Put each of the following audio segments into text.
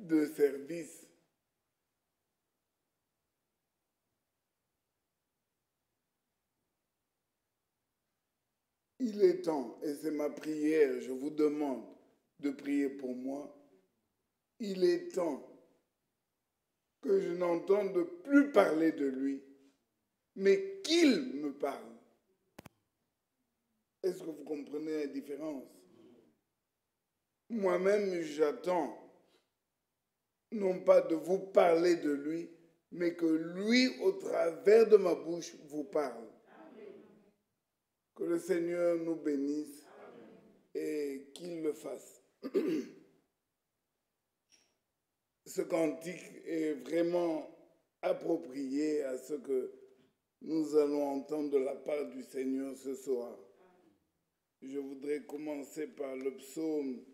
de service. Il est temps, et c'est ma prière, je vous demande de prier pour moi, il est temps que je n'entende plus parler de lui, mais qu'il me parle. Est-ce que vous comprenez la différence? Moi-même, j'attends non pas de vous parler de lui, mais que lui, au travers de ma bouche, vous parle. Que le Seigneur nous bénisse et qu'il le fasse. Ce cantique est vraiment approprié à ce que nous allons entendre de la part du Seigneur ce soir. Je voudrais commencer par le psaume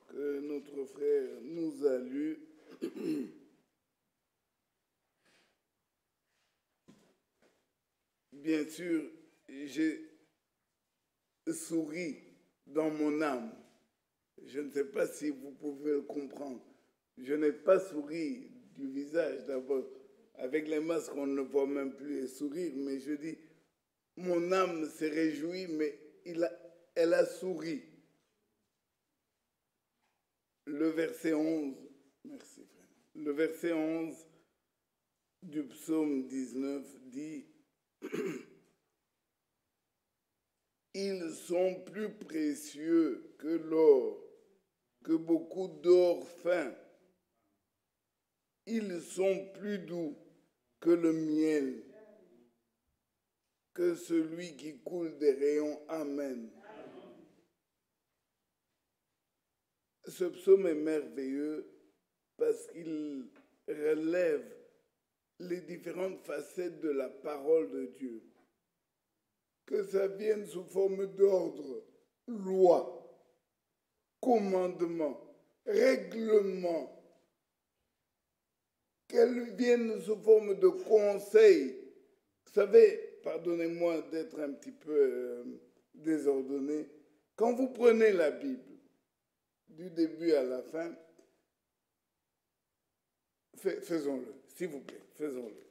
que notre frère nous a lu. Bien sûr, j'ai souri dans mon âme. Je ne sais pas si vous pouvez le comprendre. Je n'ai pas souri du visage d'abord. Avec les masques, on ne voit même plus les sourires, mais je dis, mon âme s'est réjouie, mais elle a souri. Le verset 11, merci frère. Le verset 11 du psaume 19 dit « Ils sont plus précieux que l'or, que beaucoup d'or fin. Ils sont plus doux que le miel, que celui qui coule des rayons. Amen. » Ce psaume est merveilleux parce qu'il relève les différentes facettes de la parole de Dieu. Que ça vienne sous forme d'ordre, loi, commandement, règlement, qu'elle vienne sous forme de conseil. Vous savez, pardonnez-moi d'être un petit peu désordonné, quand vous prenez la Bible, du début à la fin, faisons-le, s'il vous plaît, faisons-le.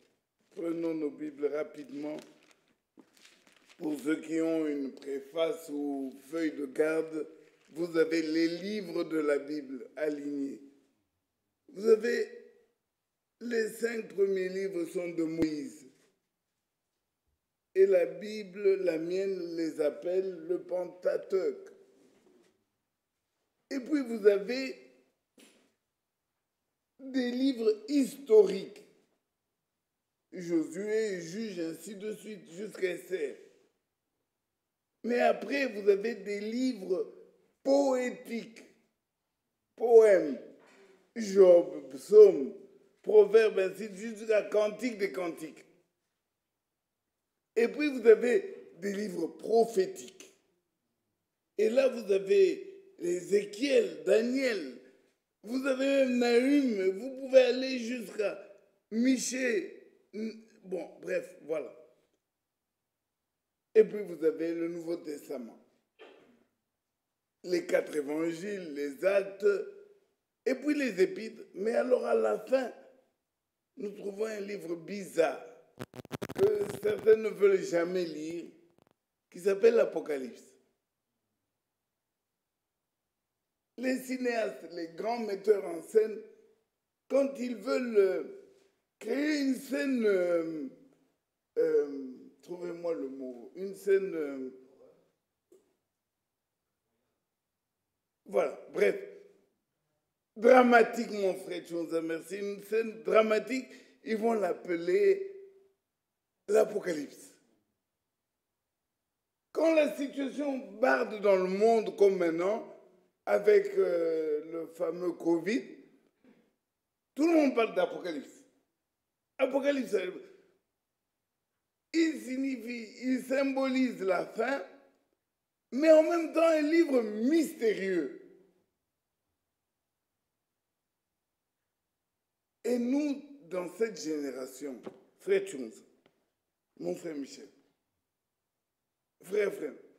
Prenons nos Bibles rapidement. Pour ceux qui ont une préface ou feuille de garde, vous avez les livres de la Bible alignés. Vous avez les 5 premiers livres sont de Moïse. Et la Bible, la mienne, les appelle le Pentateuque. Et puis vous avez des livres historiques. Josué, Juge, ainsi de suite, jusqu'à Esther. Mais après, vous avez des livres poétiques, poèmes, Job, Psaume, Proverbes, ainsi de suite, jusqu'à Cantique des Cantiques. Et puis vous avez des livres prophétiques. Et là, vous avez Ézéchiel, Daniel, vous avez même Nahum, vous pouvez aller jusqu'à Michée. Bon, bref, voilà. Et puis vous avez le Nouveau Testament. Les 4 évangiles, les actes, et puis les épîtres. Mais alors à la fin, nous trouvons un livre bizarre que certains ne veulent jamais lire, qui s'appelle l'Apocalypse. Les cinéastes, les grands metteurs en scène, quand ils veulent créer une scène, trouvez-moi le mot, une scène, voilà, bref, dramatique, mon frère Tchonza, merci, une scène dramatique, ils vont l'appeler l'Apocalypse. Quand la situation barde dans le monde comme maintenant, avec le fameux Covid, tout le monde parle d'Apocalypse. Apocalypse, il signifie, il symbolise la fin, mais en même temps un livre mystérieux. Et nous, dans cette génération, frère Tchonza, mon frère Michel, frère,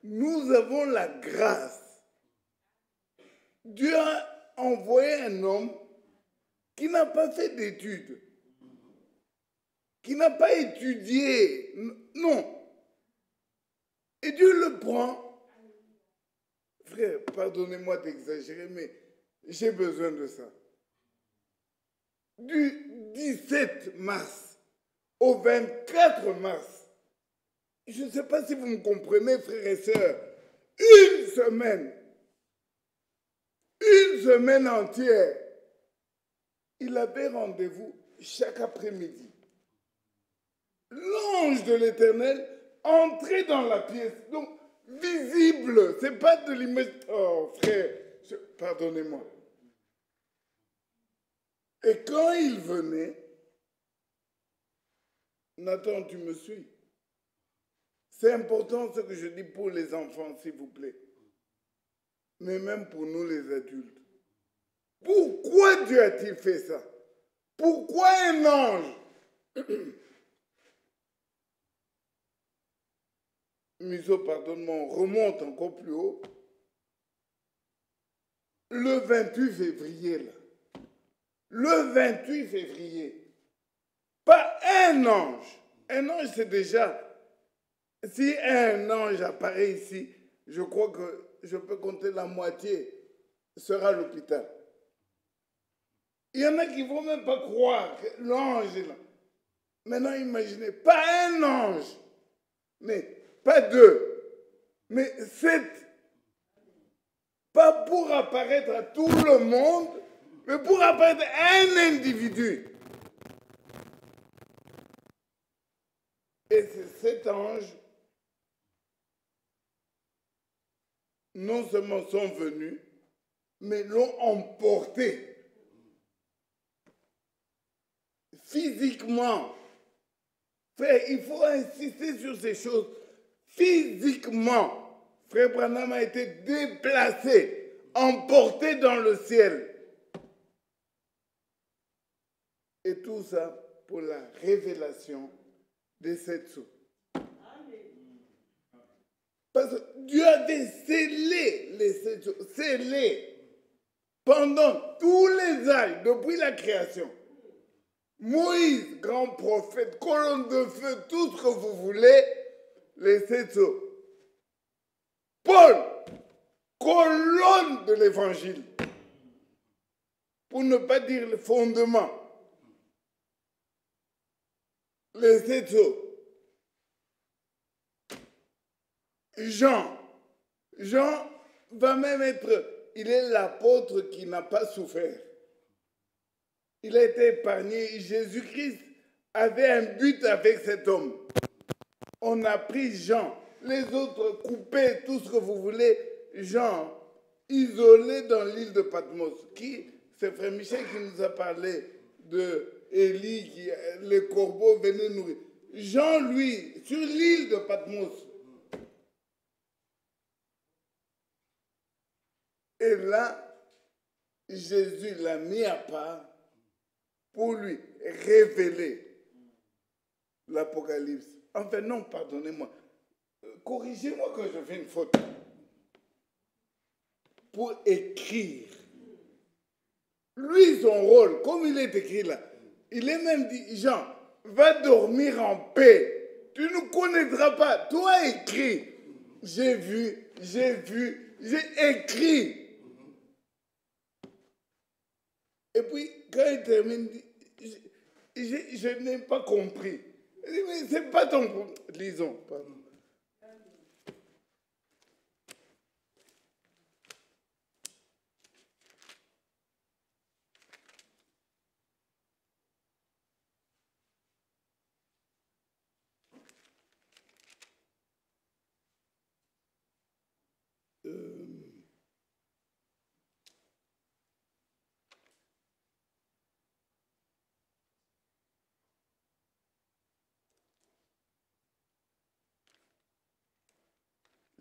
nous avons la grâce. Dieu a envoyé un homme qui n'a pas fait d'études, qui n'a pas étudié. Non. Et Dieu le prend. Frère, pardonnez-moi d'exagérer, mais j'ai besoin de ça. Du 17 mars au 24 mars, je ne sais pas si vous me comprenez, frères et sœurs, une semaine entière, il avait rendez-vous chaque après-midi. L'ange de l'Éternel entrait dans la pièce, donc visible, c'est pas de l'image. Oh frère, pardonnez-moi. Et quand il venait, Nathan, tu me suis? C'est important ce que je dis pour les enfants, s'il vous plaît. Mais même pour nous les adultes. Pourquoi Dieu a-t-il fait ça? Pourquoi un ange? Miso, pardonne-moi, on remonte encore plus haut. Le 28 février, là. Le 28 février. Pas un ange. Un ange, c'est déjà... Si un ange apparaît ici, je crois que je peux compter la moitié sera à l'hôpital. Il y en a qui ne vont même pas croire que l'ange est là. Maintenant, imaginez, pas un ange, mais pas deux, mais 7. Pas pour apparaître à tout le monde, mais pour apparaître à un individu. Et ces 7 anges, non seulement sont venus, mais l'ont emporté. Physiquement. Frère, il faut insister sur ces choses. Physiquement, Frère Branham a été déplacé, emporté dans le ciel. Et tout ça pour la révélation des 7 sceaux. Parce que Dieu avait scellé les 7 sceaux, scellé pendant tous les âges, depuis la création. Moïse, grand prophète, colonne de feu, tout ce que vous voulez, les 7 sceaux. Paul, colonne de l'évangile, pour ne pas dire le fondement. Les 7 sceaux. Jean va même être, il est l'apôtre qui n'a pas souffert. Il a été épargné. Jésus-Christ avait un but avec cet homme. On a pris Jean, les autres coupés, tout ce que vous voulez. Jean, isolé dans l'île de Patmos. C'est Frère Michel qui nous a parlé de Élie, les corbeaux venaient nourrir. Jean, lui, sur l'île de Patmos. Et là, Jésus l'a mis à part pour lui révéler l'Apocalypse. Enfin, non, pardonnez-moi. Corrigez-moi quand je fais une faute. Pour écrire. Lui, son rôle, comme il est écrit là, il est même dit, Jean, va dormir en paix. Tu ne connaîtras pas. Toi, écris. J'ai vu, j'ai écrit. Et puis, quand il termine, je n'ai pas compris. Mais c'est pas ton problème. Lisons, pardon.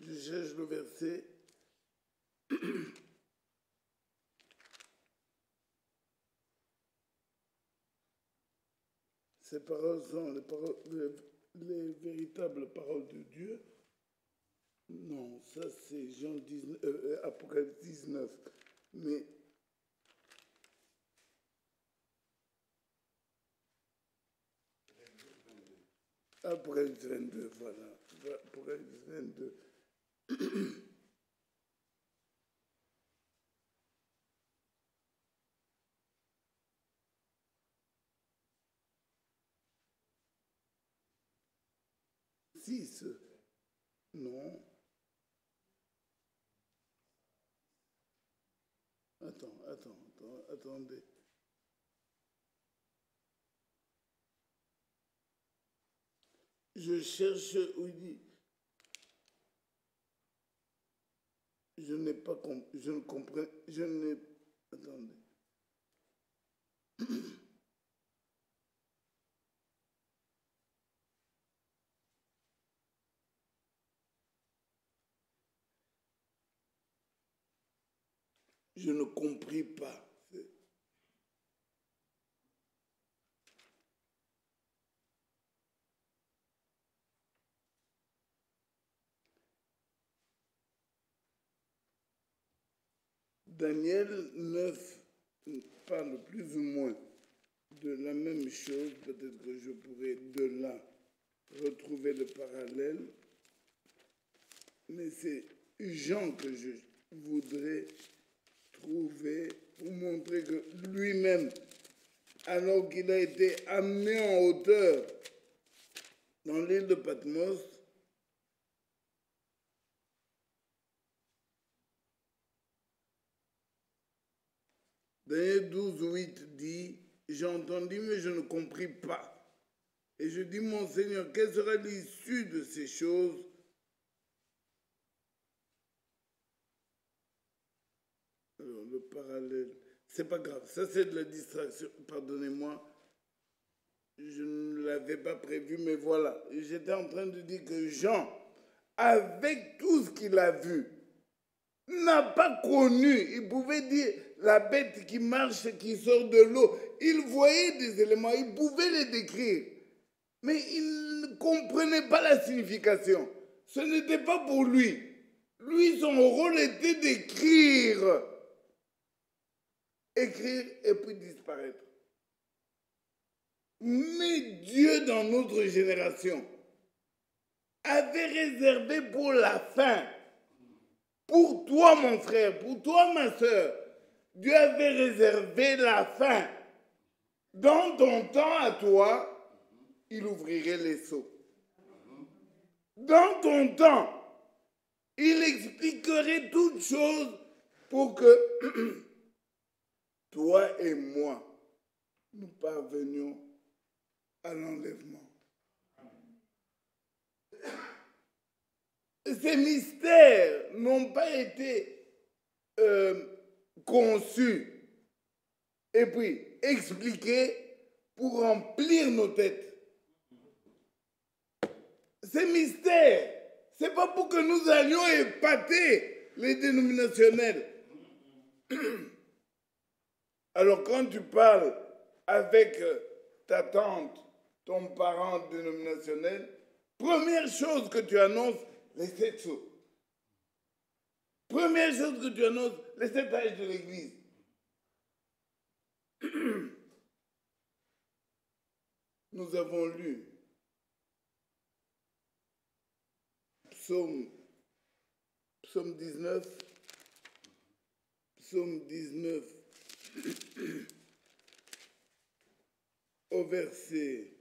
Je cherche le verset. Ces paroles sont les véritables paroles de Dieu. Non, ça c'est Apocalypse 19. Mais Apocalypse 22, voilà. Apocalypse 22. Six. Non. Attendez. Je cherche où il dit. Je n'ai pas compris. Je ne comprends. Je n'ai. Attendez. Je ne compris pas. Daniel 9 parle plus ou moins de la même chose. Peut-être que je pourrais de là retrouver le parallèle. Mais c'est Jean que je voudrais trouver pour montrer que lui-même, alors qu'il a été amené en hauteur dans l'île de Patmos, Daniel 12, 8 dit, j'ai entendu mais je ne compris pas. Et je dis, mon Seigneur, quelle sera l'issue de ces choses? Alors, le parallèle, c'est pas grave, ça c'est de la distraction, pardonnez-moi, je ne l'avais pas prévu, mais voilà, j'étais en train de dire que Jean, avec tout ce qu'il a vu, n'a pas connu, il pouvait dire la bête qui marche, qui sort de l'eau, il voyait des éléments, il pouvait les décrire, mais il ne comprenait pas la signification. Ce n'était pas pour lui. Lui, son rôle était d'écrire. Écrire et puis disparaître. Mais Dieu, dans notre génération, avait réservé pour la fin, pour toi, mon frère, pour toi, ma soeur, Dieu avait réservé la fin. Dans ton temps à toi, il ouvrirait les seaux. Dans ton temps, il expliquerait toutes choses pour que toi et moi, nous parvenions à l'enlèvement. Ces mystères n'ont pas été conçus et puis expliqués pour remplir nos têtes. Ces mystères, ce n'est pas pour que nous allions épater les dénominationnels. Alors quand tu parles avec ta tante, ton parent dénominationnel, première chose que tu annonces, les 7 sceaux. Première chose que tu annonces, les 7 âges de l'Église. Nous avons lu Psaume 19, au verset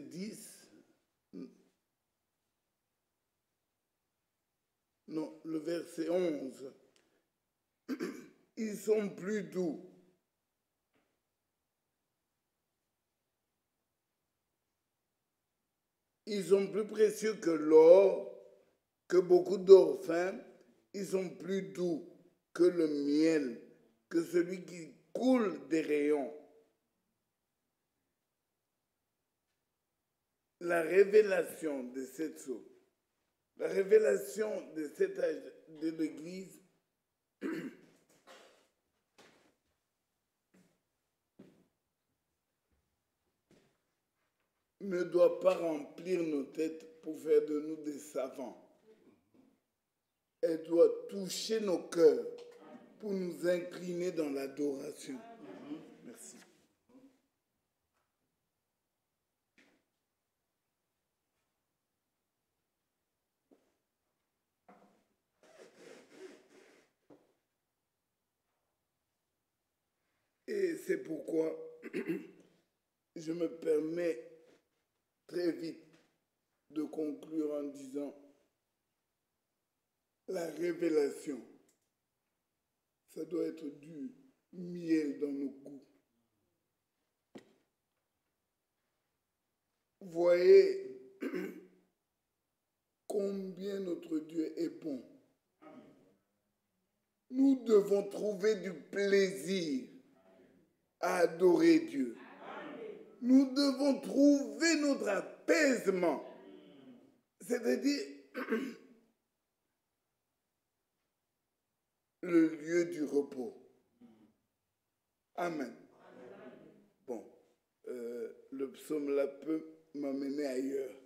10, non, le verset 11, ils sont plus doux. Ils sont plus précieux que l'or, que beaucoup d'or fin. Ils sont plus doux que le miel, que celui qui coule des rayons. La révélation de cette sceaux, la révélation de cet âge de l'Église ne doit pas remplir nos têtes pour faire de nous des savants. Elle doit toucher nos cœurs pour nous incliner dans l'adoration. pourquoi je me permets très vite de conclure en disant la révélation, ça doit être du miel dans nos goûts. Voyez combien notre Dieu est bon. Nous devons trouver du plaisir à adorer Dieu. Nous devons trouver notre apaisement, c'est-à-dire le lieu du repos. Amen. Bon, le psaume là peut m'amener ailleurs.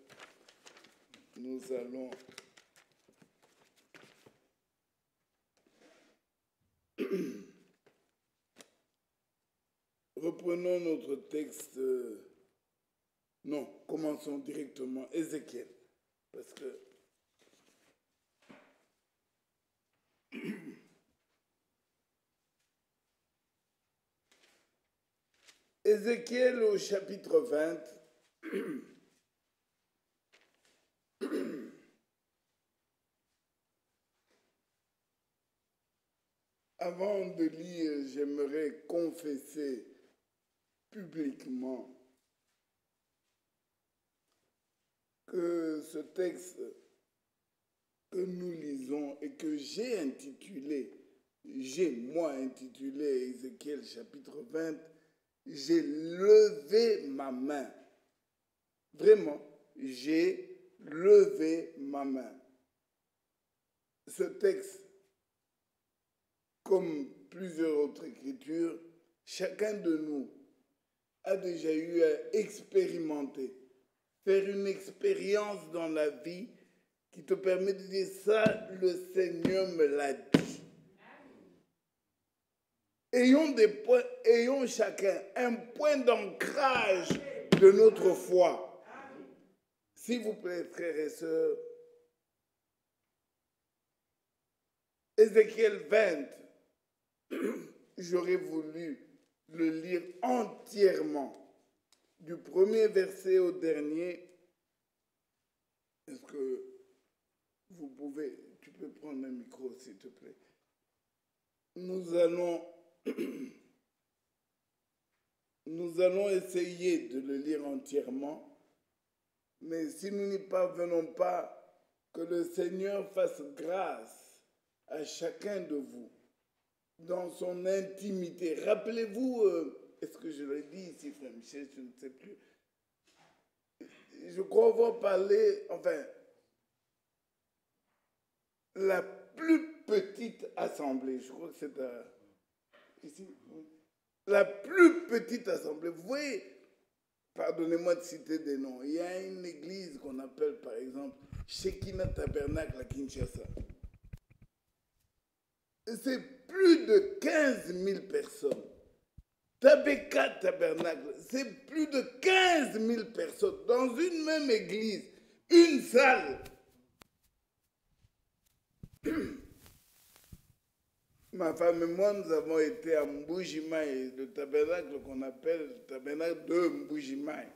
Nous allons reprenons notre texte. Non, commençons directement. Ézéchiel. Parce que Ézéchiel au chapitre 20. Avant de lire, j'aimerais confesser publiquement que ce texte que nous lisons et que j'ai moi intitulé Ézéchiel chapitre 20, j'ai levé ma main. Vraiment, j'ai levé ma main. Ce texte, comme plusieurs autres écritures, chacun de nous a déjà eu à expérimenter, faire une expérience dans la vie qui te permet de dire ça, le Seigneur me l'a dit. Ayons chacun un point d'ancrage de notre foi. S'il vous plaît, frères et sœurs, Ézéchiel 20, j'aurais voulu le lire entièrement, du premier verset au dernier. Est-ce que tu peux prendre un micro, s'il te plaît. Nous allons essayer de le lire entièrement, mais si nous n'y parvenons pas, que le Seigneur fasse grâce à chacun de vous dans son intimité. Rappelez-vous, est-ce que je l'ai dit ici, frère Michel, je ne sais plus. Je crois avoir parlé, la plus petite assemblée, je crois que c'est ici, la plus petite assemblée. Vous voyez, pardonnez-moi de citer des noms, il y a une église qu'on appelle par exemple Shekinah Tabernacle à Kinshasa. C'est plus de 15 000 personnes. Tabeka Tabernacle, c'est plus de 15 000 personnes dans une même église, une salle. Ma femme et moi, nous avons été à Mbujimaï, le tabernacle qu'on appelle le tabernacle de Mbujimaï.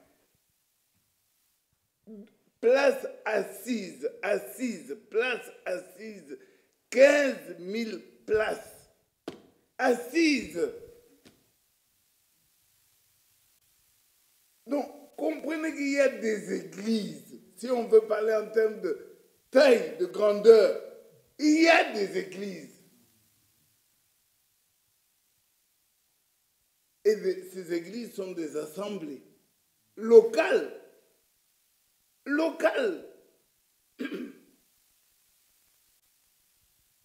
Place assise, place assise, 15 000 places assises. Donc, comprenez qu'il y a des églises, si on veut parler en termes de taille, de grandeur, il y a des églises. Et ces églises sont des assemblées locales.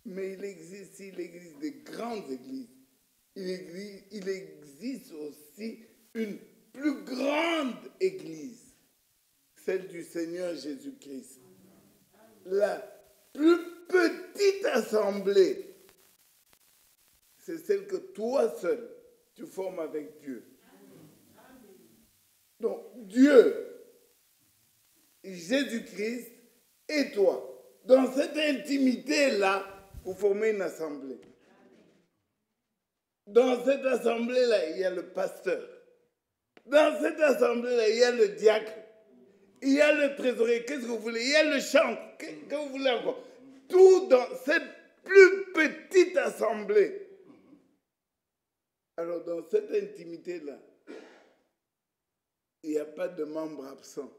Mais il existe des grandes églises. Il existe aussi une plus grande église, celle du Seigneur Jésus-Christ. La plus petite assemblée, c'est celle que toi seul, tu formes avec Dieu. Donc, Dieu, Jésus-Christ et toi, dans cette intimité-là, vous formez une assemblée. Dans cette assemblée-là, il y a le pasteur. Dans cette assemblée-là, il y a le diacre. Il y a le trésorier. Qu'est-ce que vous voulez? Il y a le chant. Qu'est-ce que vous voulez encore? Tout dans cette plus petite assemblée. Alors, dans cette intimité-là, il n'y a pas de membre absent.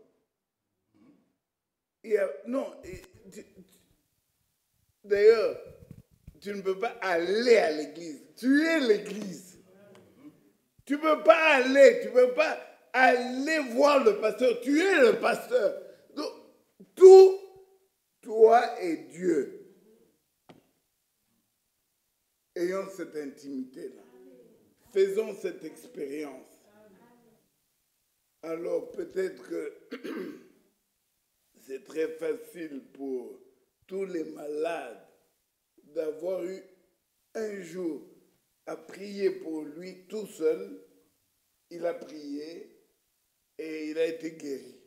Non. D'ailleurs, tu ne peux pas aller à l'église. Tu es l'église. Tu ne peux pas aller voir le pasteur. Tu es le pasteur. Donc, tout, toi et Dieu. Ayons cette intimité-là. Faisons cette expérience. Alors peut-être que c'est très facile pour tous les malades d'avoir eu un jour à prier pour lui tout seul. Il a prié et il a été guéri.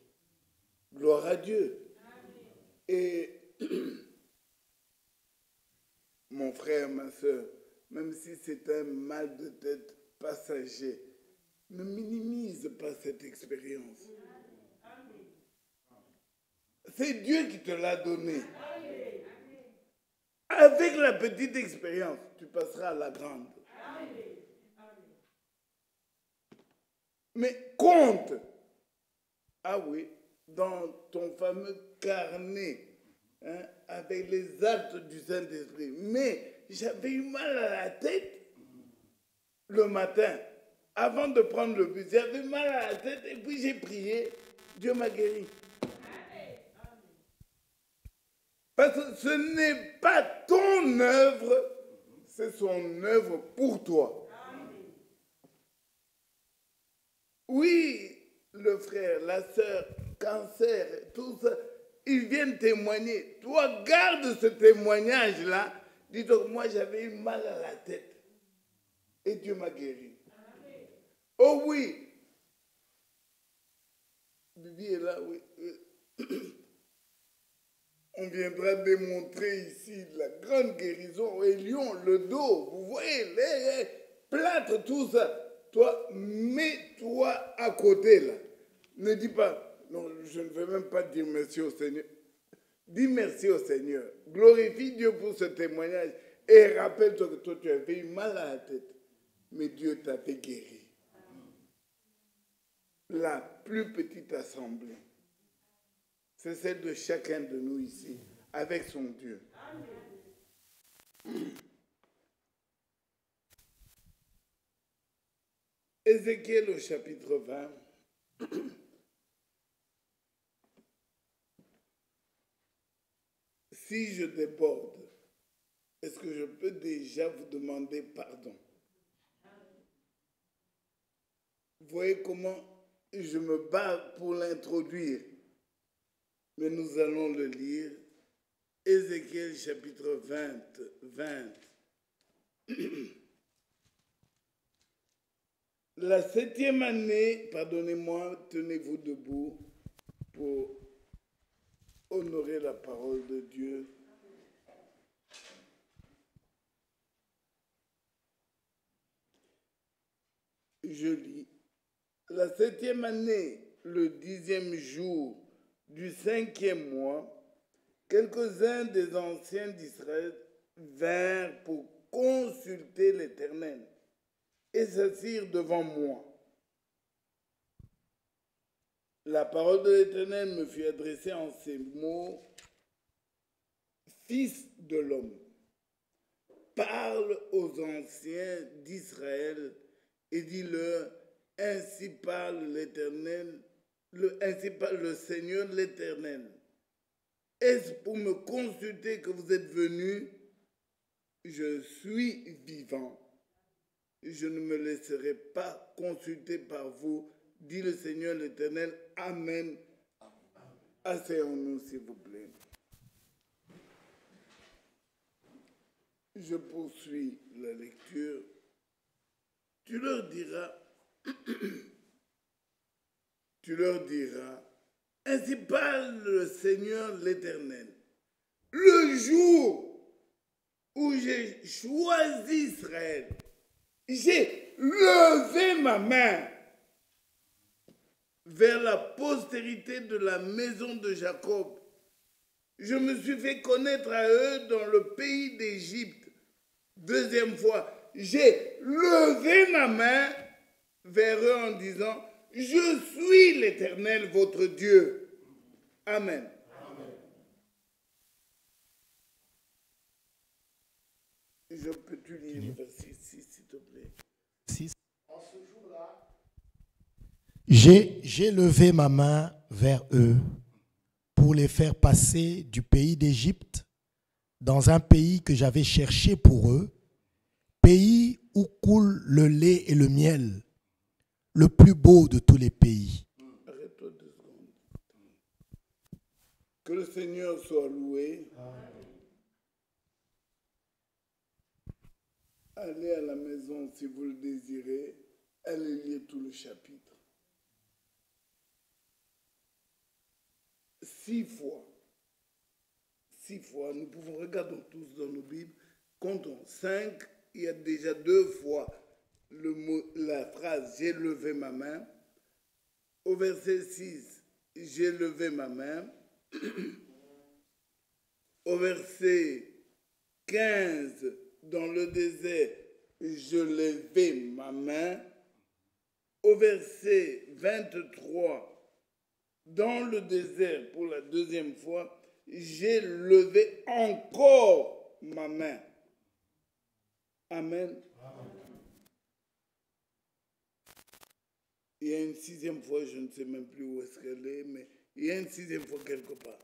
Gloire à Dieu. Et mon frère, ma soeur, même si c'est un mal de tête passager, ne minimise pas cette expérience. C'est Dieu qui te l'a donné. Avec la petite expérience, tu passeras à la grande. Mais compte, ah oui, dans ton fameux carnet, avec les actes du Saint-Esprit. Mais j'avais eu mal à la tête le matin. Avant de prendre le bus, j'avais mal à la tête et puis j'ai prié. Dieu m'a guéri. Parce que ce n'est pas ton œuvre, c'est son œuvre pour toi. Oui, le frère, la sœur, cancer, tout ça, ils viennent témoigner. Toi, garde ce témoignage-là. Dis-toi, moi, j'avais eu mal à la tête. Et Dieu m'a guéri. Oh oui. Bibi est là, oui. On viendra démontrer ici la grande guérison. Et Lyon, le dos, vous voyez, les plâtres, tout ça. Toi, mets-toi à côté, là. Ne dis pas, non, je ne vais même pas dire merci au Seigneur. Dis merci au Seigneur. Glorifie Dieu pour ce témoignage. Et rappelle-toi que toi, tu avais eu mal à la tête. Mais Dieu t'avait guéri. La plus petite assemblée, c'est celle de chacun de nous ici, avec son Dieu. Ézéchiel au chapitre 20. Si je déborde, est-ce que je peux déjà vous demander pardon? Vous voyez comment je me bats pour l'introduire. Mais nous allons le lire. Ézéchiel chapitre 20. La 7e année, pardonnez-moi, tenez-vous debout pour honorer la parole de Dieu. Je lis. La 7e année, le 10e jour du 5e mois, quelques-uns des anciens d'Israël vinrent pour consulter l'Éternel et s'assirent devant moi. La parole de l'Éternel me fut adressée en ces mots: Fils de l'homme, parle aux anciens d'Israël et dis-leur: ainsi parle l'Éternel, ainsi parle le Seigneur l'Éternel. Est-ce pour me consulter que vous êtes venus? Je suis vivant. Je ne me laisserai pas consulter par vous, dit le Seigneur l'Éternel. Amen. Asseyons-nous, s'il vous plaît. Je poursuis la lecture. Tu leur diras, ainsi parle le Seigneur l'Éternel. Le jour où j'ai choisi Israël J'ai levé ma main vers la postérité de la maison de Jacob. Je me suis fait connaître à eux dans le pays d'Égypte. Deuxième fois, j'ai levé ma main vers eux en disant, je suis l'Éternel, votre Dieu. Amen. Je peux-tu lire le verset 6, s'il te plaît? 6. En ce jour-là, j'ai levé ma main vers eux pour les faire passer du pays d'Égypte dans un pays que j'avais cherché pour eux, pays où coule le lait et le miel, le plus beau de tous les pays. Arrête-toi 2 secondes. Que le Seigneur soit loué. Allez à la maison si vous le désirez. Allez lire tout le chapitre. 6 fois. 6 fois. Nous pouvons regarder tous dans nos Bibles. Comptons. 5, il y a déjà 2 fois la phrase « j'ai levé ma main ». Au verset 6, « j'ai levé ma main ». Au verset 15, dans le désert, je levai ma main. Au verset 23, dans le désert, pour la 2e fois, j'ai levé encore ma main. Amen. Il y a une 6e fois, je ne sais même plus où est-ce qu'elle est, mais il y a une 6e fois quelque part.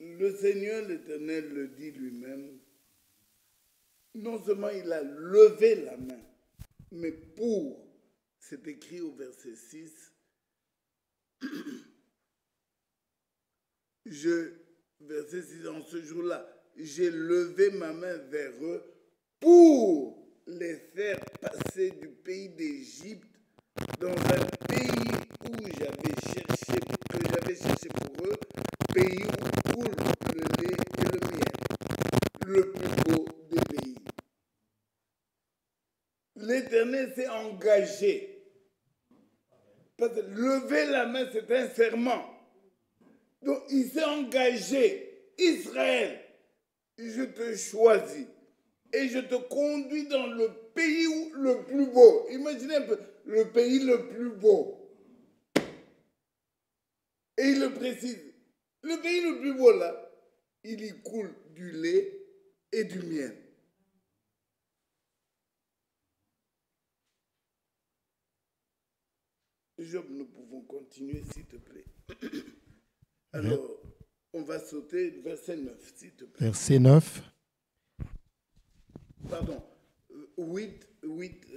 Le Seigneur l'Éternel le dit lui-même, non seulement il a levé la main, mais pour, c'est écrit au verset 6, verset 6, en ce jour-là, j'ai levé ma main vers eux pour les faire passer du pays d'Égypte dans un pays où j'avais cherché pour eux, pays où coule le lait et le miel, le plus beau des pays. L'Éternel s'est engagé. Parce que lever la main, c'est un serment. Donc, il s'est engagé. Israël, je te choisis et je te conduis dans le pays le plus beau. Imaginez un peu, le pays le plus beau. Et il le précise. Le pays le plus beau, là, il y coule du lait et du miel. Job, nous pouvons continuer, s'il te plaît. Alors, on va sauter verset 9, s'il te plaît. Verset 9. Pardon, 8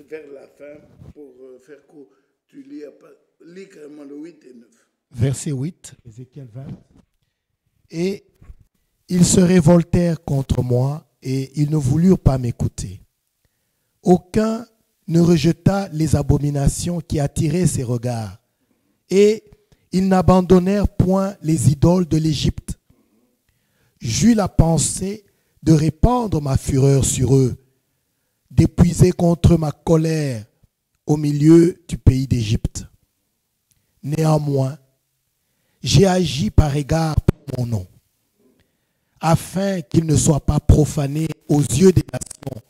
vers la fin, pour faire court. Tu lis carrément le 8 et 9. Verset 8, Ézéchiel 20. Et ils se révoltèrent contre moi et ils ne voulurent pas m'écouter. Aucun ne rejeta les abominations qui attiraient ses regards. Et ils n'abandonnèrent point les idoles de l'Égypte. J'eus la pensée de répandre ma fureur sur eux, d'épuiser contre ma colère au milieu du pays d'Égypte. Néanmoins, j'ai agi par égard pour mon nom, afin qu'il ne soit pas profané aux yeux des nations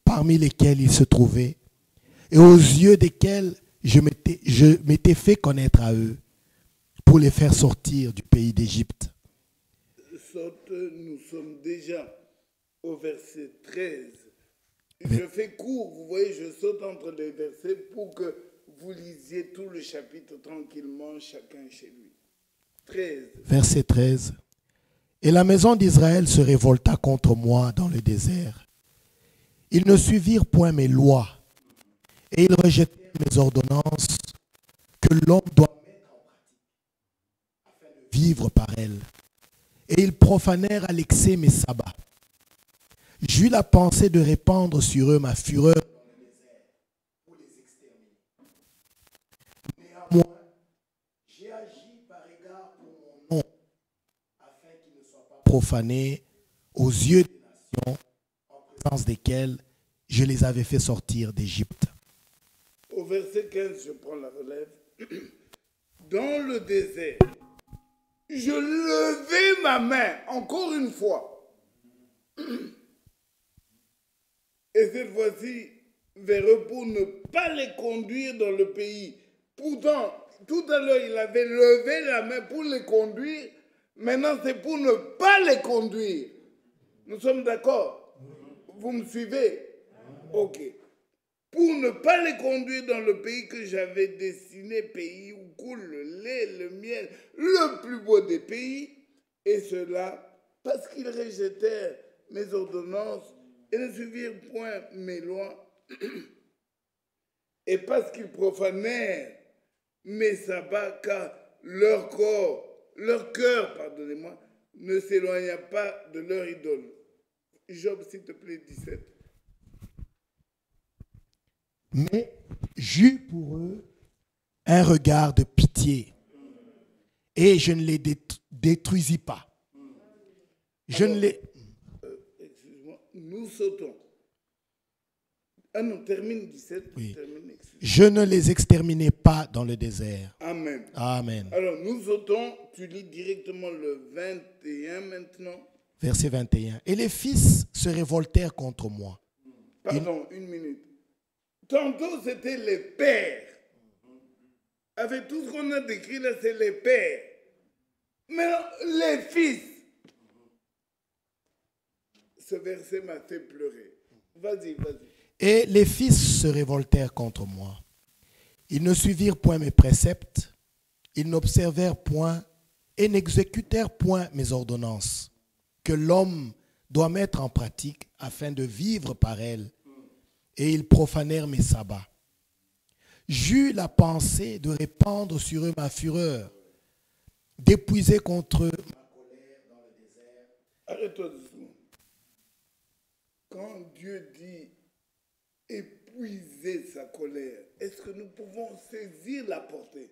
parmi lesquelles il se trouvait, et aux yeux desquels je m'étais fait connaître à eux, pour les faire sortir du pays d'Égypte. Nous sommes déjà au verset 13. Je fais court, vous voyez, je saute entre les versets pour que vous lisiez tout le chapitre tranquillement, chacun chez lui. 13. Verset 13. Et la maison d'Israël se révolta contre moi dans le désert. Ils ne suivirent point mes lois, et ils rejetèrent mes ordonnances que l'homme doit mettre en pratique afin de vivre par elles. Et ils profanèrent à l'excès mes sabbats. J'eus la pensée de répandre sur eux ma fureur dans le désert pour les exterminer. Néanmoins, j'ai agi par égard pour mon nom, afin qu'il ne soit pas profané aux yeux des nations en présence desquelles je les avais fait sortir d'Égypte. Au verset 15, je prends la relève. Dans le désert, je levai ma main, encore une fois. Et cette fois-ci, vers eux pour ne pas les conduire dans le pays. Pourtant, tout à l'heure, il avait levé la main pour les conduire. Maintenant, c'est pour ne pas les conduire. Nous sommes d'accord? Vous me suivez? Ok. Pour ne pas les conduire dans le pays que j'avais destiné, pays où coule le lait, le miel, le plus beau des pays, et cela parce qu'ils rejetèrent mes ordonnances et ne suivirent point mes lois, et parce qu'ils profanèrent mes sabbats, car leur cœur, pardonnez-moi, ne s'éloigna pas de leur idole. Job, s'il te plaît, 17. Mais j'eus pour eux un regard de pitié et je ne les détruisis pas. Excuse-moi, nous sautons. Ah non, termine 17. Oui. Termine, je ne les exterminai pas dans le désert. Amen. Amen. Alors, nous sautons, tu lis directement le 21 maintenant. Verset 21. Et les fils se révoltèrent contre moi. Pardon, une minute. Tantôt, c'était les pères. Avec tout ce qu'on a décrit là, c'est les pères. Maintenant, les fils. Ce verset m'a fait pleurer. Vas-y. Et les fils se révoltèrent contre moi. Ils ne suivirent point mes préceptes, ils n'observèrent point et n'exécutèrent point mes ordonnances, que l'homme doit mettre en pratique afin de vivre par elles. Et ils profanèrent mes sabbats. J'eus la pensée de répandre sur eux ma fureur, d'épuiser contre eux ma colère dans le désert. Arrête-toi doucement. Quand Dieu dit épuiser sa colère, est-ce que nous pouvons saisir la portée?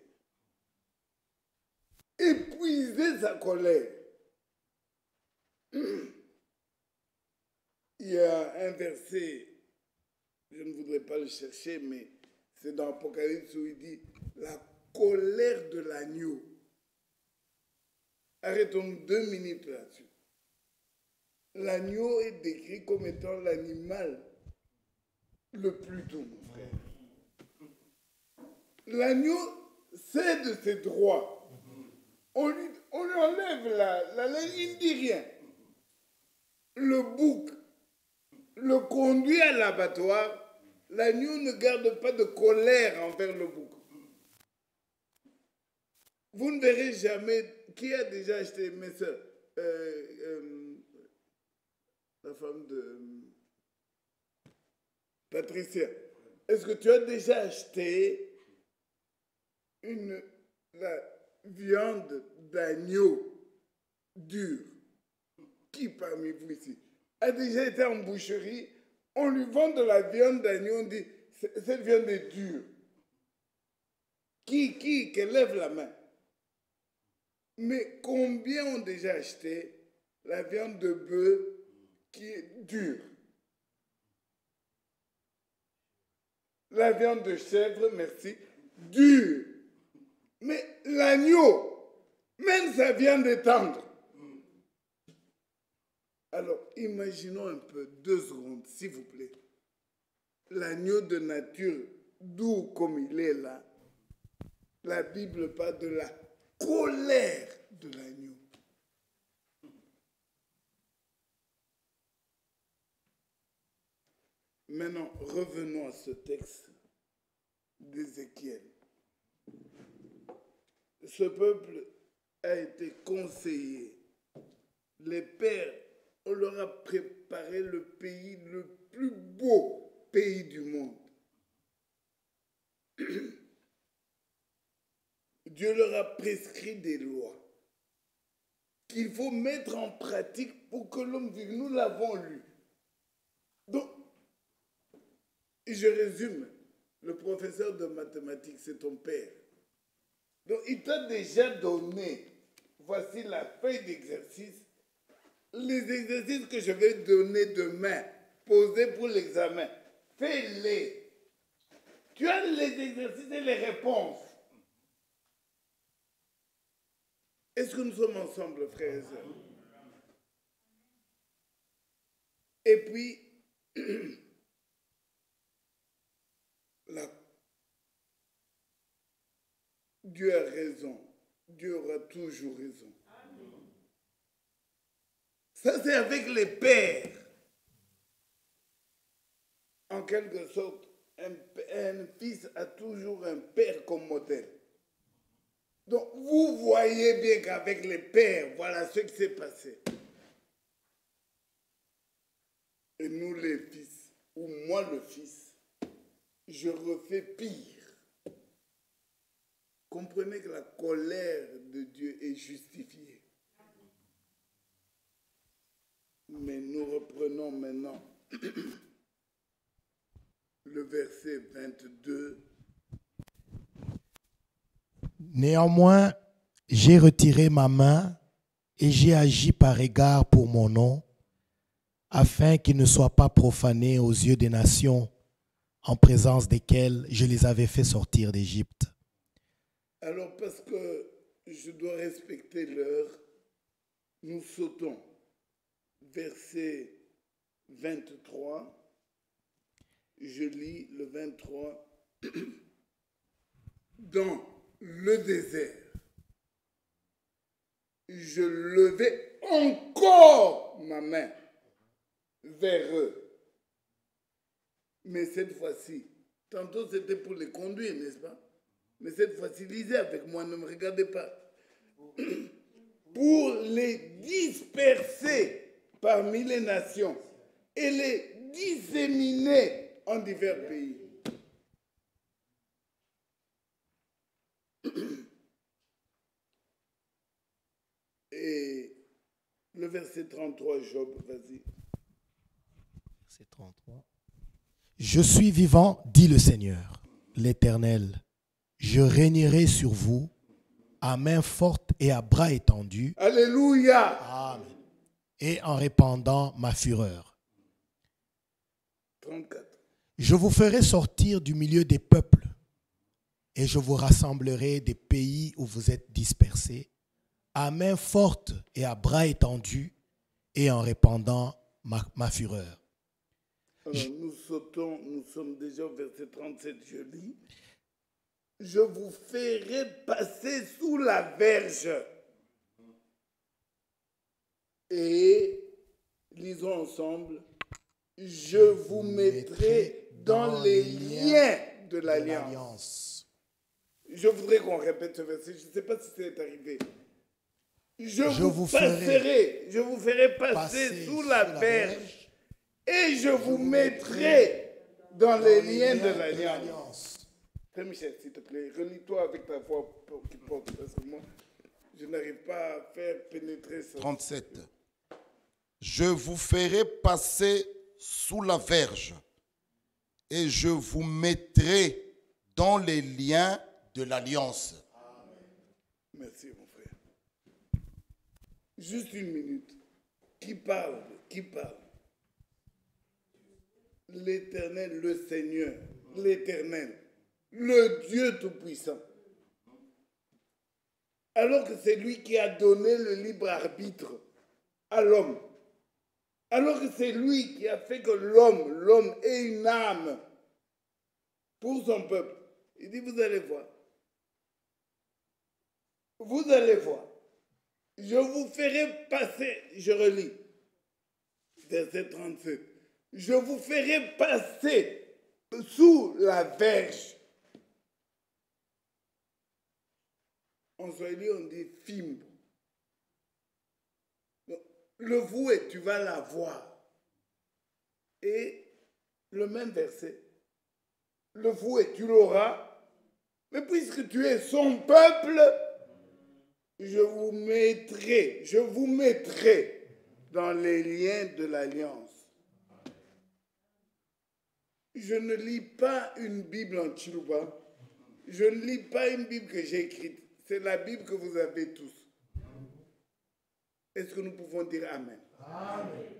Épuiser sa colère. Il y a un verset, je ne voudrais pas le chercher, mais c'est dans Apocalypse où il dit la colère de l'agneau. Arrêtons 2 minutes là-dessus. L'agneau est décrit comme étant l'animal le plus doux, mon frère. L'agneau cède de ses droits. On lui enlève la laine, il ne dit rien. Le bouc le conduit à l'abattoir. L'agneau ne garde pas de colère envers le bouc. Vous ne verrez jamais qui a déjà acheté, mes soeurs, la femme de Patricia. Est-ce que tu as déjà acheté la viande d'agneau dure? Qui parmi vous ici a déjà été en boucherie? On lui vend de la viande d'agneau, on dit cette viande est dure. Qui lève la main? Mais combien ont déjà acheté la viande de bœuf qui est dure? La viande de chèvre, merci, dure. Mais l'agneau, même sa viande est tendre. Alors, imaginons un peu, 2 secondes, s'il vous plaît. L'agneau de nature, doux comme il est là, la Bible parle de la colère de l'agneau. Maintenant, revenons à ce texte d'Ézéchiel. Ce peuple a été conseillé. Les pères, on leur a préparé le pays, le plus beau pays du monde. Dieu leur a prescrit des lois qu'il faut mettre en pratique pour que l'homme vive. Nous l'avons lu. Donc, je résume, le professeur de mathématiques, c'est ton père. Donc, il t'a déjà donné, voici la feuille d'exercice, les exercices que je vais donner demain, posés pour l'examen, fais-les. Tu as les exercices et les réponses. Est-ce que nous sommes ensemble, frères et sœurs? Et puis, Dieu a raison. Dieu aura toujours raison. Ça, c'est avec les pères. En quelque sorte, un fils a toujours un père comme modèle. Donc, vous voyez bien qu'avec les pères, voilà ce qui s'est passé. Et nous, les fils, ou moi, le fils, je refais pire. Comprenez que la colère de Dieu est justifiée. Mais nous reprenons maintenant le verset 22. Néanmoins, j'ai retiré ma main et j'ai agi par égard pour mon nom, afin qu'il ne soit pas profané aux yeux des nations en présence desquelles je les avais fait sortir d'Égypte. Alors, parce que je dois respecter l'heure, nous sautons. Verset 23. Je lis le 23. Dans le désert, je levai encore ma main vers eux. Mais cette fois-ci, tantôt c'était pour les conduire, n'est-ce pas? Mais cette fois-ci, lisez avec moi, ne me regardez pas. Pour les disperser parmi les nations et les disséminer en divers pays. Et le verset 33, Job, vas-y. Verset 33. Je suis vivant, dit le Seigneur, l'Éternel. Je régnerai sur vous à main forte et à bras étendus. Alléluia. Amen. Et en répandant ma fureur. 34. Je vous ferai sortir du milieu des peuples et je vous rassemblerai des pays où vous êtes dispersés, à main forte et à bras étendus et en répandant ma fureur. Alors, nous sautons, nous sommes déjà au verset 37, je lis. Je vous ferai passer sous la verge. Et, lisons ensemble, je vous mettrai dans les liens de l'alliance. Je voudrais qu'on répète ce verset, je ne sais pas si c'est arrivé. Je vous ferai passer sous la verge et je vous mettrai dans les liens de l'alliance. Frère Michel, s'il te plaît, relis-toi avec ta voix qui porte, parce que moi, je n'arrive pas à faire pénétrer ça. 37. Je vous ferai passer sous la verge et je vous mettrai dans les liens de l'alliance. Merci, mon frère. Juste une minute. Qui parle? Qui parle? L'Éternel, le Seigneur, l'Éternel, le Dieu Tout-Puissant. Alors que c'est lui qui a donné le libre arbitre à l'homme. Alors que c'est lui qui a fait que l'homme ait une âme pour son peuple. Il dit, vous allez voir. Vous allez voir. Je vous ferai passer, je relis, verset 37. Je vous ferai passer sous la verge. En swahili, on dit fimbo. Le vouet, tu vas l'avoir. Et le même verset. Le vouet, tu l'auras. Mais puisque tu es son peuple, je vous mettrai dans les liens de l'alliance. Je ne lis pas une Bible en Chiluba. Je ne lis pas une Bible que j'ai écrite. C'est la Bible que vous avez tous. Est-ce que nous pouvons dire Amen? Amen.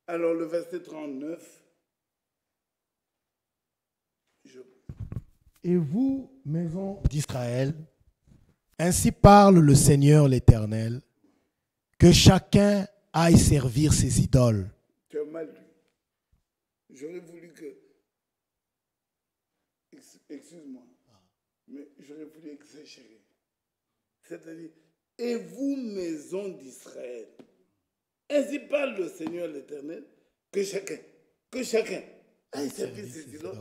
Alors le verset 39. Et vous, maison d'Israël, ainsi parle le Seigneur l'Éternel, que chacun aille servir ses idoles. Tu as mal lu. J'aurais voulu que... Excuse-moi, mais j'aurais voulu exagérer. C'est-à-dire, et vous, maison d'Israël, ainsi parle le Seigneur l'Éternel, que chacun aille servir ses idoles.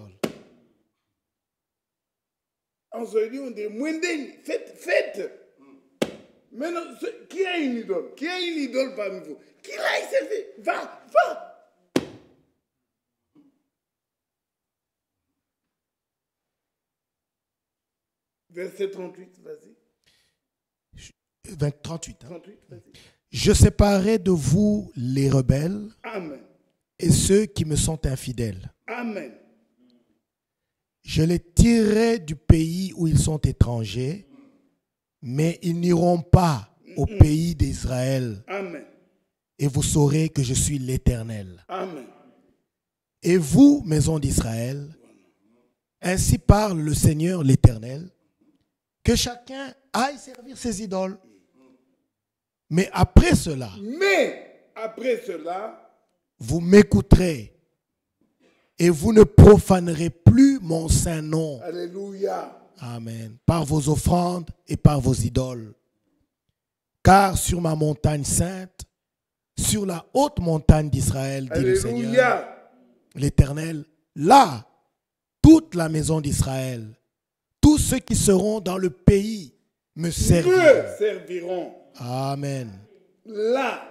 En Swahili, on dit Mwendeni, faites. Maintenant, qui a une idole? Qui a une idole parmi vous? Qui l'aille servir? Va. Verset 38, vas-y. 38. 38, vas-y. Je séparerai de vous les rebelles. Amen. Et ceux qui me sont infidèles. Amen. Je les tirerai du pays où ils sont étrangers, mais ils n'iront pas au pays d'Israël. Amen. Et vous saurez que je suis l'Éternel. Amen. Et vous, maison d'Israël, ainsi parle le Seigneur l'Éternel, que chacun aille servir ses idoles. Mais après cela, vous m'écouterez et vous ne profanerez plus mon saint nom. Alléluia. Amen. Par vos offrandes et par vos idoles. Car sur ma montagne sainte, sur la haute montagne d'Israël, dit le Seigneur, l'Éternel, là, toute la maison d'Israël, tous ceux qui seront dans le pays me serviront. Amen. Là.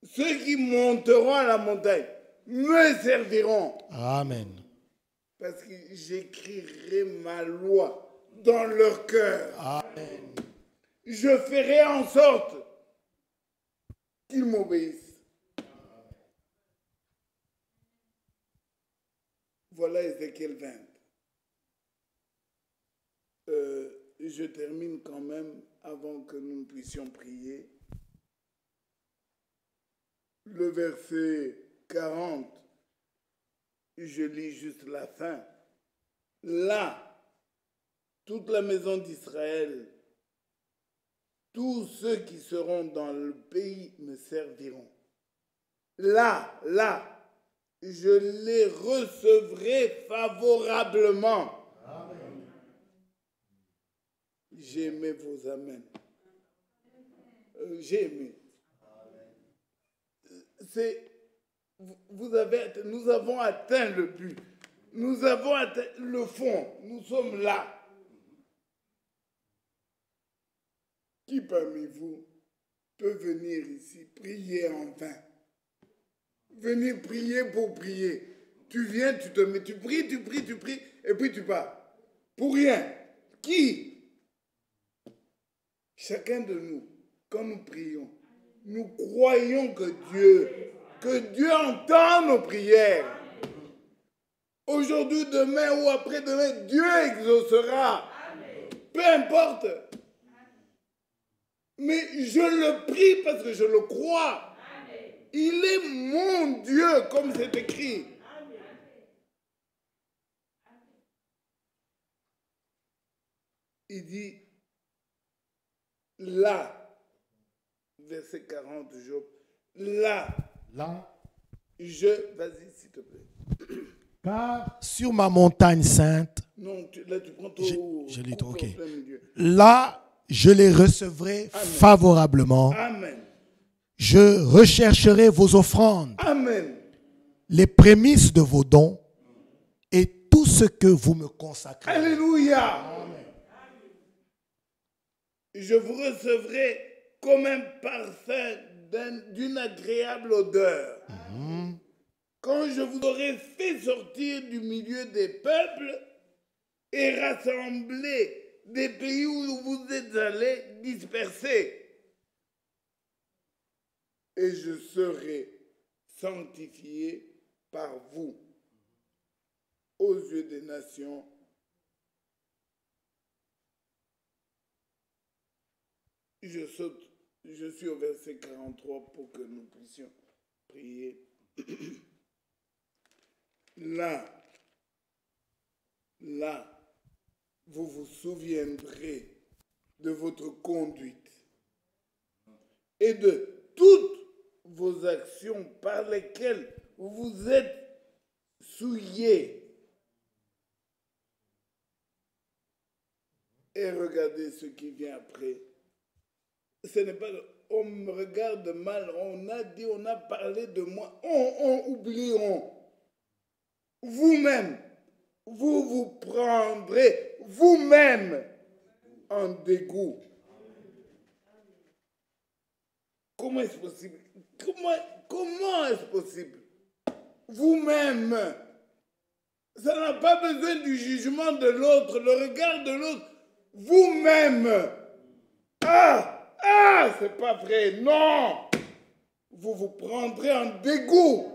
Ceux qui monteront à la montagne me serviront. Amen. Parce que j'écrirai ma loi dans leur cœur. Amen. Je ferai en sorte qu'ils m'obéissent. Voilà Ézéchiel 20. Je termine quand même avant que nous puissions prier. Le verset 40, je lis juste la fin. Là, toute la maison d'Israël, tous ceux qui seront dans le pays me serviront. Là, je les recevrai favorablement. Amen. J'ai aimé vos amens. J'ai aimé. Nous avons atteint le but. Nous avons atteint le fond. Nous sommes là. Qui parmi vous peut venir ici prier en vain? Venir prier pour prier. Tu viens, tu te mets, tu pries, et puis tu pars. Pour rien. Qui? Chacun de nous, quand nous prions, nous croyons que Dieu entend nos prières. Aujourd'hui, demain ou après-demain, Dieu exaucera. Peu importe. Mais je le prie parce que je le crois. Il est mon Dieu, comme c'est écrit. Il dit, là, verset 40, Job, là, vas-y s'il te plaît. Car sur ma montagne sainte, non, là tu prends je lis tout, ok. Là, je les recevrai favorablement. Amen. Je rechercherai vos offrandes. Amen. Les prémices de vos dons et tout ce que vous me consacrez. Alléluia. Amen. Je vous recevrai comme un parfum d'une agréable odeur. Quand je vous aurai fait sortir du milieu des peuples et rassembler des pays où vous êtes allés dispersés. Et je serai sanctifié par vous aux yeux des nations. je saute, je suis au verset 43 pour que nous puissions prier. Là, vous vous souviendrez de votre conduite et de toutes vos actions par lesquelles vous vous êtes souillés. Et regardez ce qui vient après. Ce n'est pas, on me regarde mal, on a dit, on a parlé de moi, oublieront. Vous-même, vous vous prendrez vous-même en dégoût. Comment est-ce possible? Comment est-ce possible? Vous-même. Ça n'a pas besoin du jugement de l'autre, le regard de l'autre. Vous-même. C'est pas vrai. Non. Vous vous prendrez en dégoût.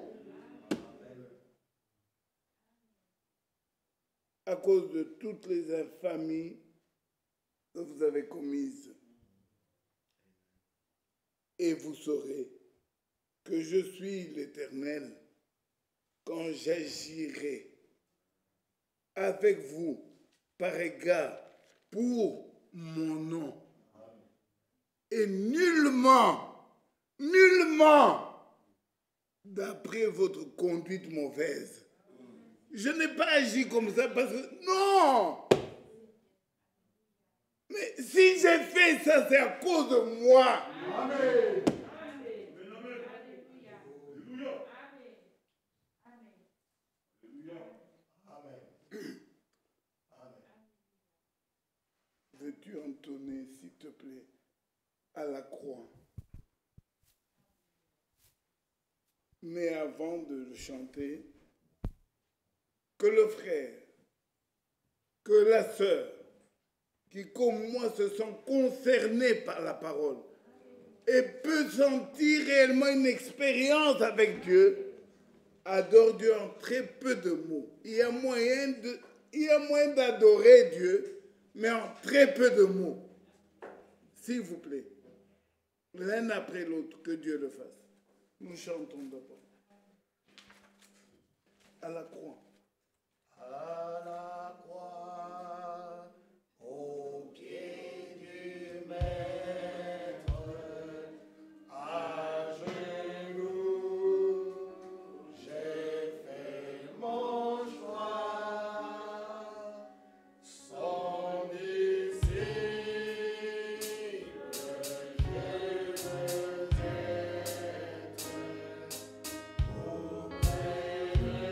À cause de toutes les infamies que vous avez commises. Et vous saurez que je suis l'Éternel quand j'agirai avec vous par égard pour mon nom. Et nullement, d'après votre conduite mauvaise. Je n'ai pas agi comme ça parce que... Non! Mais si j'ai fait ça, c'est à cause de moi. Amen. Veux-tu entonner, s'il te plaît, à la croix? Mais avant de le chanter, que le frère, que la sœur, qui comme moi se sont concernés par la parole et peut sentir réellement une expérience avec Dieu, adore Dieu en très peu de mots. Il y a moyen d'adorer Dieu, mais en très peu de mots. S'il vous plaît, l'un après l'autre, que Dieu le fasse. Nous chantons d'abord. À la croix. À la croix, au pied du Maître, à genoux, j'ai fait mon choix. Son disciple, je veux être auprès de lui.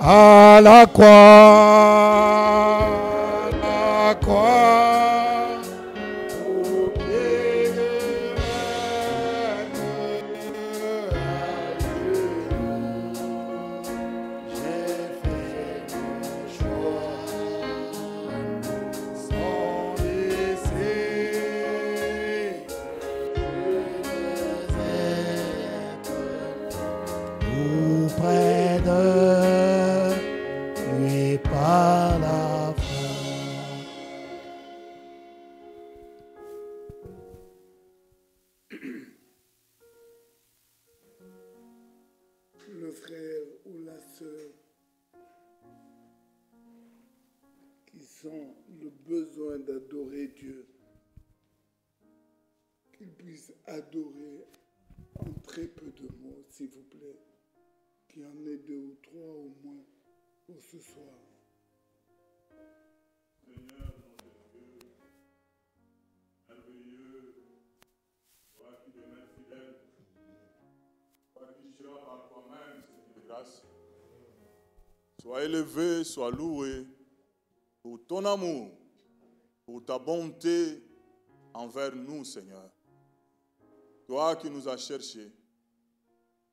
À la croix, la croix, au pied de j'ai fait mon choix, sans laisser, tout près de lui par la foi. Le frère ou la sœur qui sent le besoin d'adorer Dieu, qu'il puisse adorer en très peu de mots, s'il vous plaît, qu'il y en ait 2 ou 3 au moins pour ce soir. Seigneur, notre Dieu, merveilleux, toi qui demeures fidèle, toi qui seras par toi-même, Seigneur de grâce, sois élevé, sois loué pour ton amour, pour ta bonté envers nous, Seigneur. Toi qui nous as cherchés,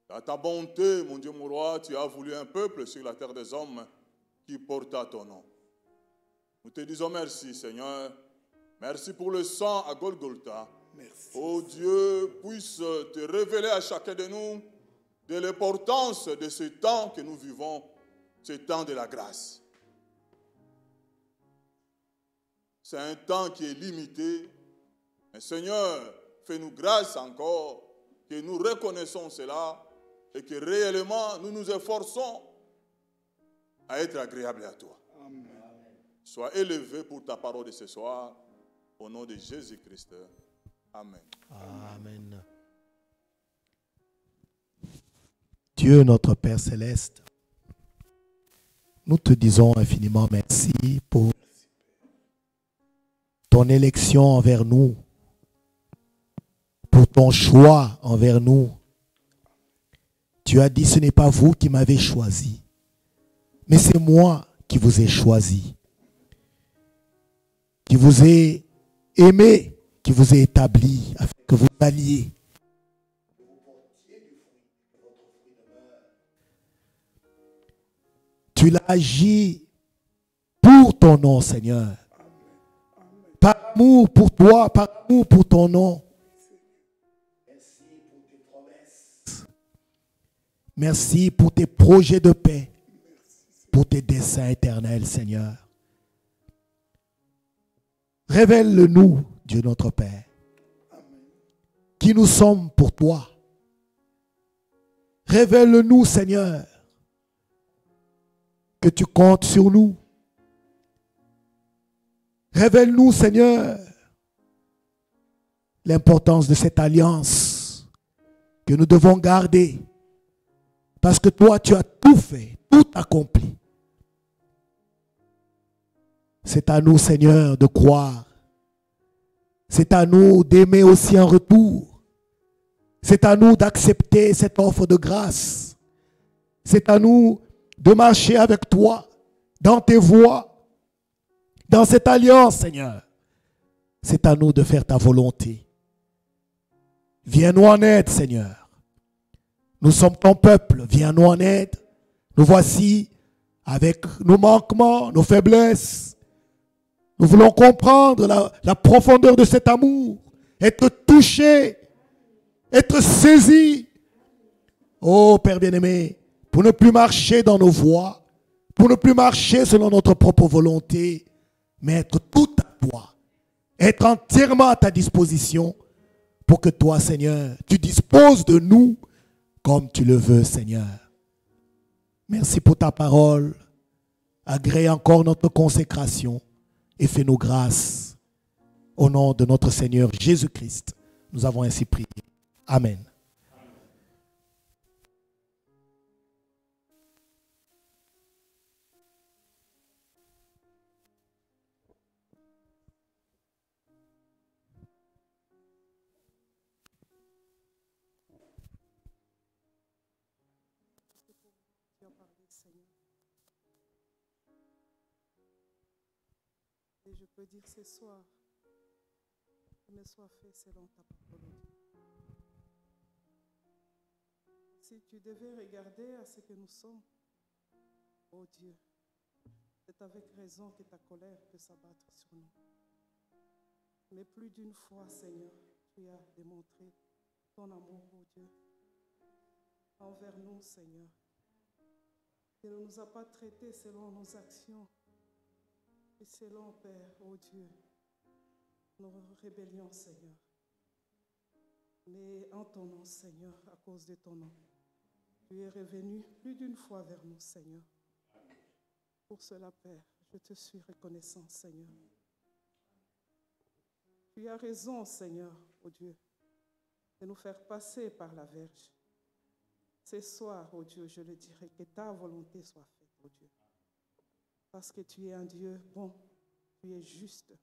à ta bonté, mon Dieu, mon roi, tu as voulu un peuple sur la terre des hommes qui porta ton nom. Nous te disons merci, Seigneur. Merci pour le sang à Golgotha. Merci. Oh Dieu, puisse te révéler à chacun de nous de l'importance de ce temps que nous vivons, ce temps de la grâce. C'est un temps qui est limité. Mais Seigneur, fais-nous grâce encore, que nous reconnaissons cela et que réellement nous nous efforçons à être agréables à toi. Amen. Sois élevé pour ta parole de ce soir, au nom de Jésus-Christ. Amen. Amen. Dieu notre Père céleste, nous te disons infiniment merci pour ton élection envers nous, pour ton choix envers nous. Tu as dit, ce n'est pas vous qui m'avez choisi, mais c'est moi qui vous ai choisi, qui vous ai aimé, qui vous ai établi, afin que vous alliez. Tu l'as agi pour ton nom, Seigneur. Par amour pour toi, par amour pour ton nom. Merci pour tes promesses. Merci pour tes projets de paix, pour tes desseins éternels, Seigneur. Révèle-le-nous, Dieu notre Père, qui nous sommes pour toi. Révèle-le-nous, Seigneur, que tu comptes sur nous. Révèle-nous, Seigneur, l'importance de cette alliance que nous devons garder. Parce que toi, tu as tout fait, tout accompli. C'est à nous, Seigneur, de croire. C'est à nous d'aimer aussi en retour. C'est à nous d'accepter cette offre de grâce. C'est à nous de marcher avec toi dans tes voies, dans cette alliance, Seigneur. C'est à nous de faire ta volonté. Viens-nous en aide, Seigneur. Nous sommes ton peuple, viens-nous en aide. Nous voici avec nos manquements, nos faiblesses. Nous voulons comprendre la profondeur de cet amour, être touchés, être saisis. Oh Père bien-aimé, pour ne plus marcher dans nos voies, pour ne plus marcher selon notre propre volonté, mais être tout à toi, être entièrement à ta disposition pour que toi, Seigneur, tu disposes de nous comme tu le veux, Seigneur. Merci pour ta parole. Agrée encore notre consécration et fais-nous grâce. Au nom de notre Seigneur Jésus-Christ, nous avons ainsi prié. Amen. Et je peux dire ce soir, que me soit fait selon ta parole. Si tu devais regarder à ce que nous sommes, oh Dieu, c'est avec raison que ta colère peut s'abattre sur nous. Mais plus d'une fois, Seigneur, tu as démontré ton amour, oh Dieu, envers nous, Seigneur. Tu ne nous as pas traités selon nos actions, et selon, Père, oh Dieu, nos rébellions, Seigneur. Mais en ton nom, Seigneur, à cause de ton nom, tu es revenu plus d'une fois vers nous, Seigneur. Pour cela, Père, je te suis reconnaissant, Seigneur. Tu as raison, Seigneur, oh Dieu, de nous faire passer par la verge. Ce soir, oh Dieu, je le dirai, que ta volonté soit faite, oh Dieu. Parce que tu es un Dieu bon, tu es juste.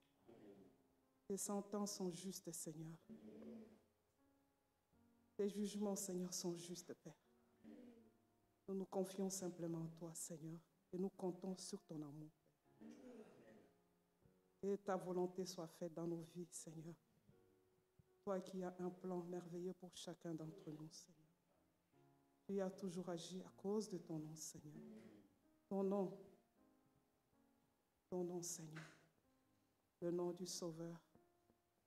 Tes sentences sont justes, Seigneur. Tes jugements, Seigneur, sont justes, Père. Nous nous confions simplement en toi, Seigneur, et nous comptons sur ton amour. Et ta volonté soit faite dans nos vies, Seigneur. Toi qui as un plan merveilleux pour chacun d'entre nous, Seigneur. Tu as toujours agi à cause de ton nom, Seigneur. Ton nom, Seigneur. Le nom du Sauveur.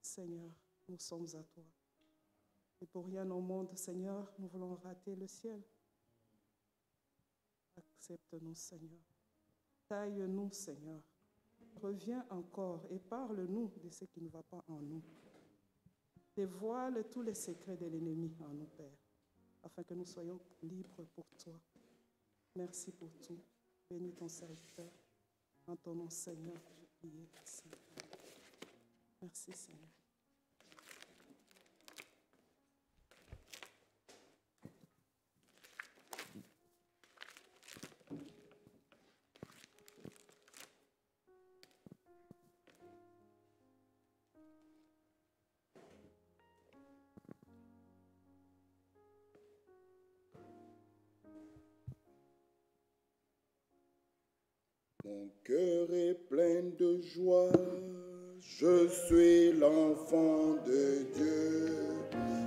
Seigneur, nous sommes à toi. Et pour rien au monde, Seigneur, nous voulons rater le ciel. Accepte-nous, Seigneur. Taille-nous, Seigneur. Reviens encore et parle-nous de ce qui ne va pas en nous. Dévoile tous les secrets de l'ennemi en nous, Père, afin que nous soyons libres pour toi. Merci pour tout. Bénis ton serviteur. En ton nom, Seigneur, je prie. Merci, Seigneur. Mon cœur est plein de joie, je suis l'enfant de Dieu.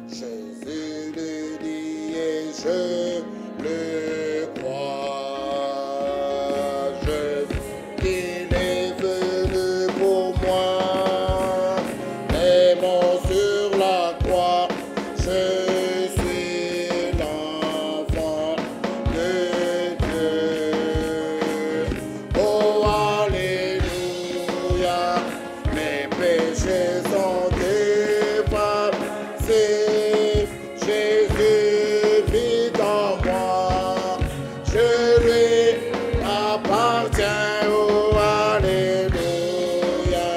Jésus le dit et je le crois. Je sais qu'il est venu pour moi, aimant sur la croix. Je suis l'enfant de Dieu. Oh, alléluia, mes péchés sont effacés. Jésus vit en moi, je lui appartiens. Oh, alléluia,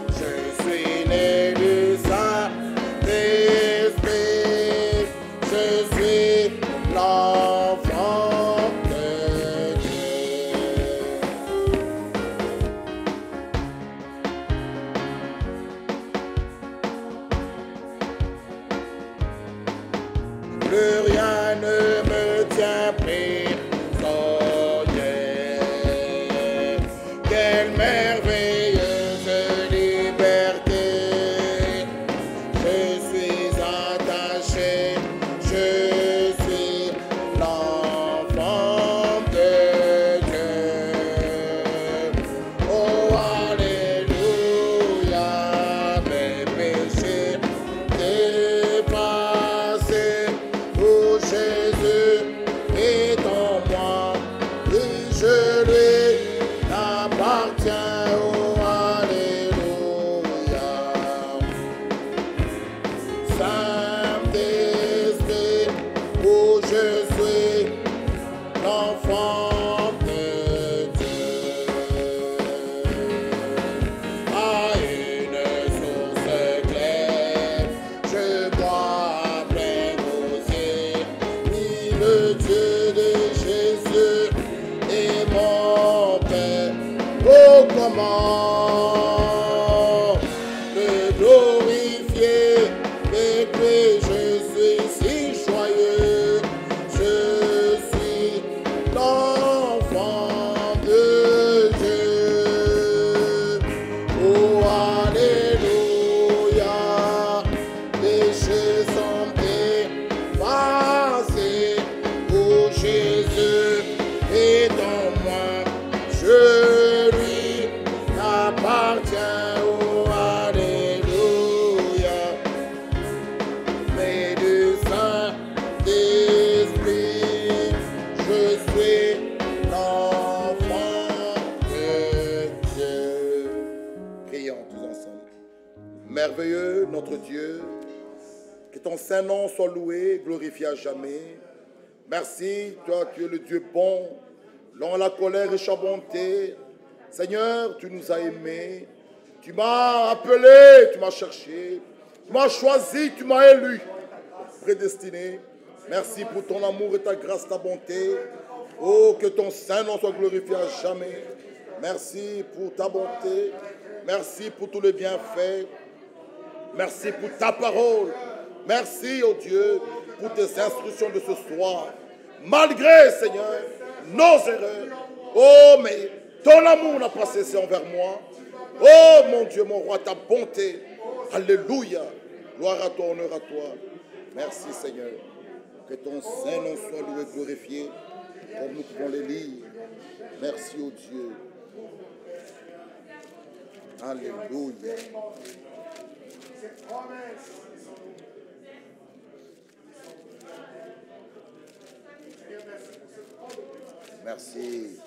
je suis né du Saint-Esprit, je suis l'enfant de Dieu. Plus rien ne me tient prisonnier. Quelle merveilleuse liberté. Je suis attaché, je suis l'enfant de Dieu. Oh, alléluia, mes péchés dépassés. Oh, Jésus est en moi, oui, je lui appartiens. Oh, alléluia. Saint-Esprit, où je suis l'enfant de Dieu. À une source claire, je bois à plein gosier. Oui, le Dieu de Jésus est mon Père. Oh, comment le glorifier, avec lui je suis si joyeux. Je suis l'enfant de Dieu. ton saint nom soit loué, glorifié à jamais. Merci, toi, tu es le Dieu bon, long la colère et sa bonté. Seigneur, tu nous as aimés. Tu m'as appelé, tu m'as cherché. Tu m'as choisi, tu m'as élu, prédestiné. Merci pour ton amour et ta grâce, ta bonté. Oh, que ton saint nom soit glorifié à jamais. Merci pour ta bonté. Merci pour tous les bienfaits. Merci pour ta parole. Merci, oh Dieu, pour tes instructions de ce soir. Malgré, Seigneur, nos erreurs. Oh, mais ton amour n'a pas cessé envers moi. Oh, mon Dieu, mon roi, ta bonté. Alléluia. Gloire à toi, honneur à toi. Merci, Seigneur. Que ton saint nom soit loué et glorifié, comme nous pouvons les lire. Merci, oh Dieu. Alléluia. Merci.